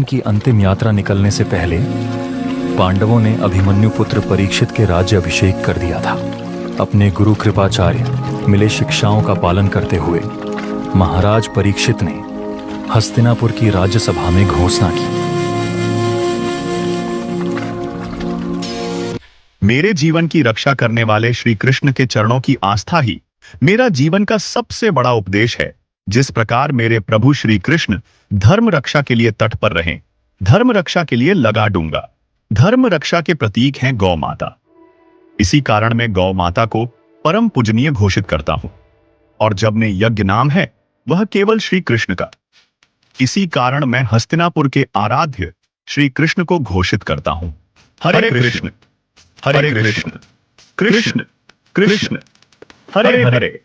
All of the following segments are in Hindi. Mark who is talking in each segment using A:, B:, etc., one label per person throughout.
A: की अंतिम यात्रा निकलने से पहले पांडवों ने अभिमन्यु पुत्र परीक्षित के राज्य अभिषेक कर दिया था। अपने गुरु कृपाचार्य मिले शिक्षाओं का पालन करते हुए महाराज परीक्षित ने हस्तिनापुर की राज्यसभा में घोषणा की।
B: मेरे जीवन की रक्षा करने वाले श्री कृष्ण के चरणों की आस्था ही मेरा जीवन का सबसे बड़ा उपदेश है। जिस प्रकार मेरे प्रभु श्री कृष्ण धर्म रक्षा के लिए तट पर रहें, धर्म रक्षा के लिए लगा दूंगा। धर्म रक्षा के प्रतीक हैं गौ माता। इसी कारण मैं गौ माता को परम पूजनीय घोषित करता हूं, और जब में यज्ञ नाम है वह केवल श्री कृष्ण का। इसी कारण मैं हस्तिनापुर के आराध्य श्री कृष्ण को घोषित करता हूं। हरे कृष्ण हरे कृष्ण कृष्ण कृष्ण हरे हरे।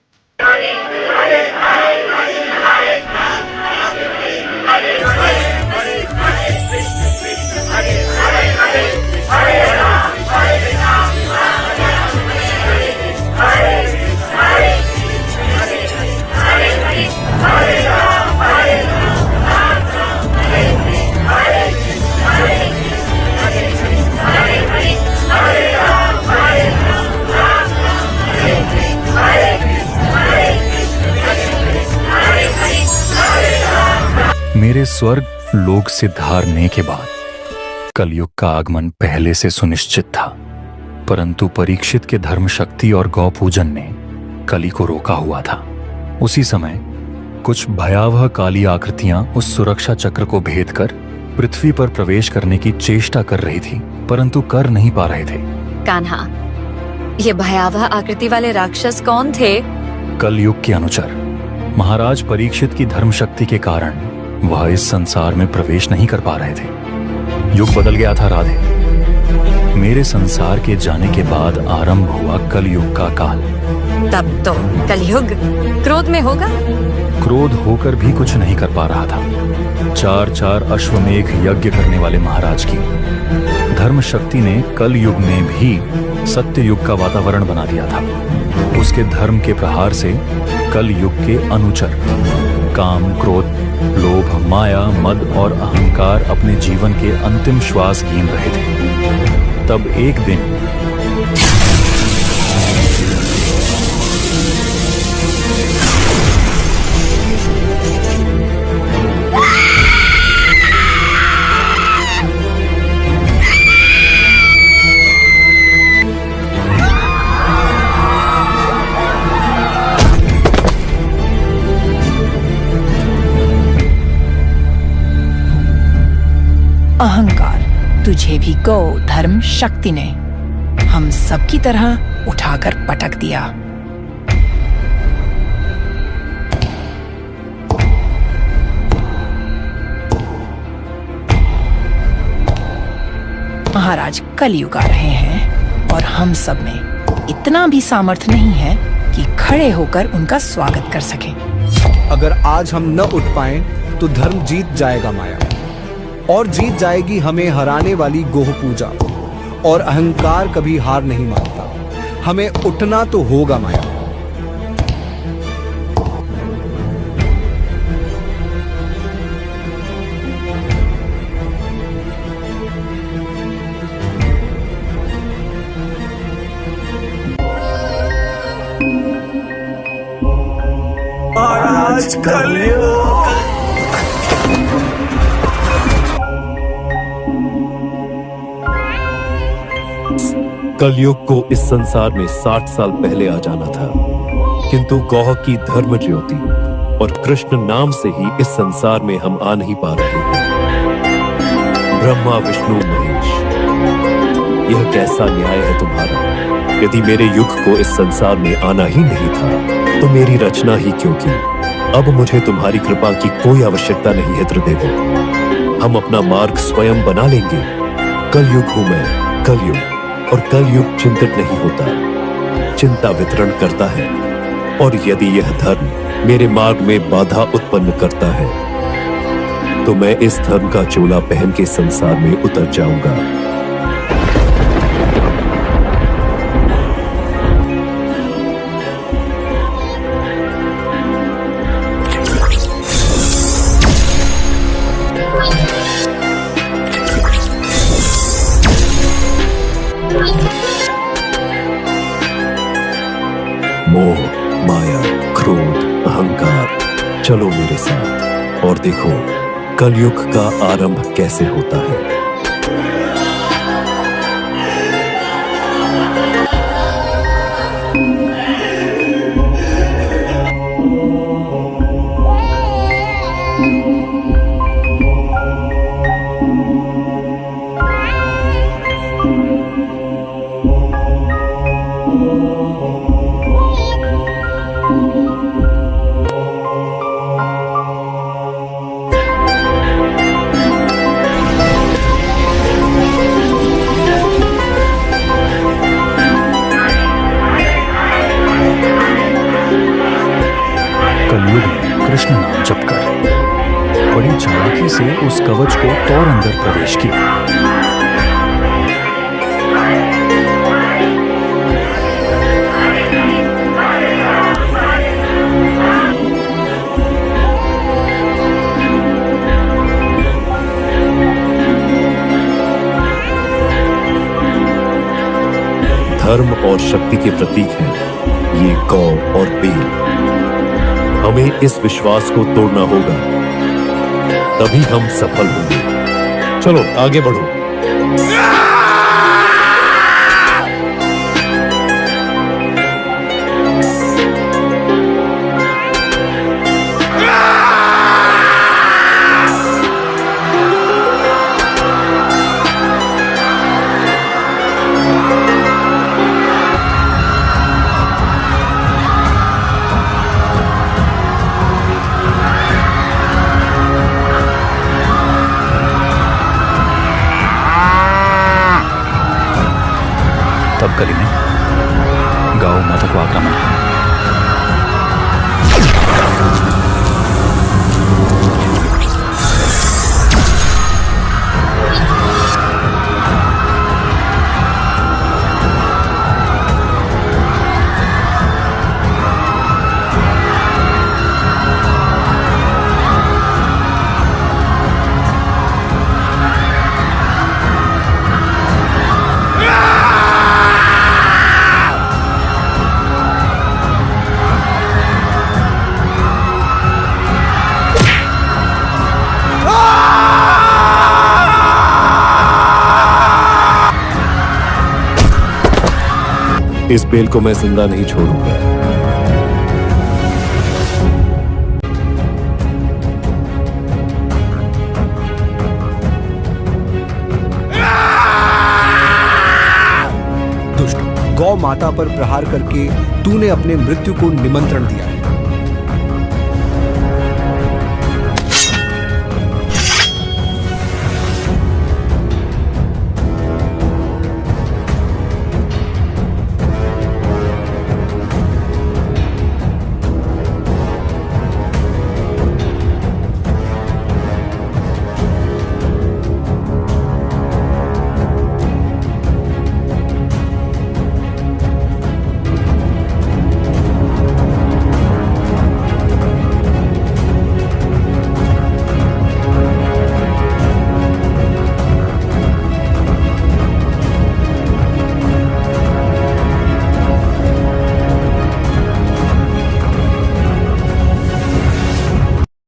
A: मेरे स्वर्ग लोक से धारने के बाद कलयुग का आगमन पहले से सुनिश्चित था, परंतु परीक्षित के धर्म शक्ति और गौ पूजन ने कली को रोका हुआ था। उसी समय कुछ भयावह काली आकृतियां उस सुरक्षा चक्र को भेद कर पृथ्वी पर प्रवेश करने की चेष्टा कर रही थी, परंतु कर नहीं पा रहे थे।
C: कान्हा, ये भयावह आकृति वाले राक्षस कौन थे?
A: कलयुग के अनुचर महाराज परीक्षित की धर्म शक्ति के कारण वह इस संसार में प्रवेश नहीं कर पा रहे थे। युग बदल गया था राधे। मेरे संसार के जाने के बाद आरंभ हुआ कलयुग का काल।
C: तब तो कलयुग क्रोध में होगा।
A: क्रोध होकर भी कुछ नहीं कर पा रहा था। 4 अश्वमेघ यज्ञ करने वाले महाराज की धर्म शक्ति ने कलयुग में भी सत्य युग का वातावरण बना दिया था। उसके धर्म के प्रहार से कलयुग के अनुचर काम, क्रोध, लोभ, माया, मद और अहंकार अपने जीवन के अंतिम श्वास गिन रहे थे। तब एक दिन
D: अहंकार, तुझे भी गौ धर्म शक्ति ने हम सब की तरह उठाकर पटक दिया। महाराज कलयुग आ रहे हैं और हम सब में इतना भी सामर्थ्य नहीं है कि खड़े होकर उनका स्वागत कर सकें।
E: अगर आज हम न उठ पाएं तो धर्म जीत जाएगा माया, और जीत जाएगी हमें हराने वाली गोह पूजा। और अहंकार कभी हार नहीं मानता। हमें उठना तो होगा माया।
F: आज कलयुग
G: कलयुग को इस संसार में 60 साल पहले आ जाना था, किंतु गौह की धर्म ज्योति और कृष्ण नाम से ही इस संसार में हम आ नहीं पा रहे हैं। ब्रह्मा, विष्णु, महेश, यह कैसा न्याय है तुम्हारा? यदि मेरे युग को इस संसार में आना ही नहीं था तो मेरी रचना ही क्यों की? अब मुझे तुम्हारी कृपा की कोई आवश्यकता नहीं है त्रिदेवो। हम अपना मार्ग स्वयं बना लेंगे। कलयुग हूं मैं, कलयुग, और कलयुग चिंतित नहीं होता, चिंता वितरण करता है। और यदि यह धर्म मेरे मार्ग में बाधा उत्पन्न करता है तो मैं इस धर्म का चोला पहन के संसार में उतर जाऊंगा। देखो कलयुग का आरंभ कैसे होता है।
A: कलयुग में कृष्ण नाम जप कर बड़ी चालाकी से उस कवच को तोड़ अंदर प्रवेश किया।
G: धर्म और शक्ति के प्रतीक हैं ये गौ और बेल। हमें इस विश्वास को तोड़ना होगा, तभी हम सफल होंगे। चलो आगे बढ़ो।
A: तब कली ने गौ माता को आक्रमण किया।
G: इस बेल को मैं जिंदा नहीं छोड़ूंगा।
E: दुष्ट, गौ माता पर प्रहार करके तूने अपने मृत्यु को निमंत्रण दिया है।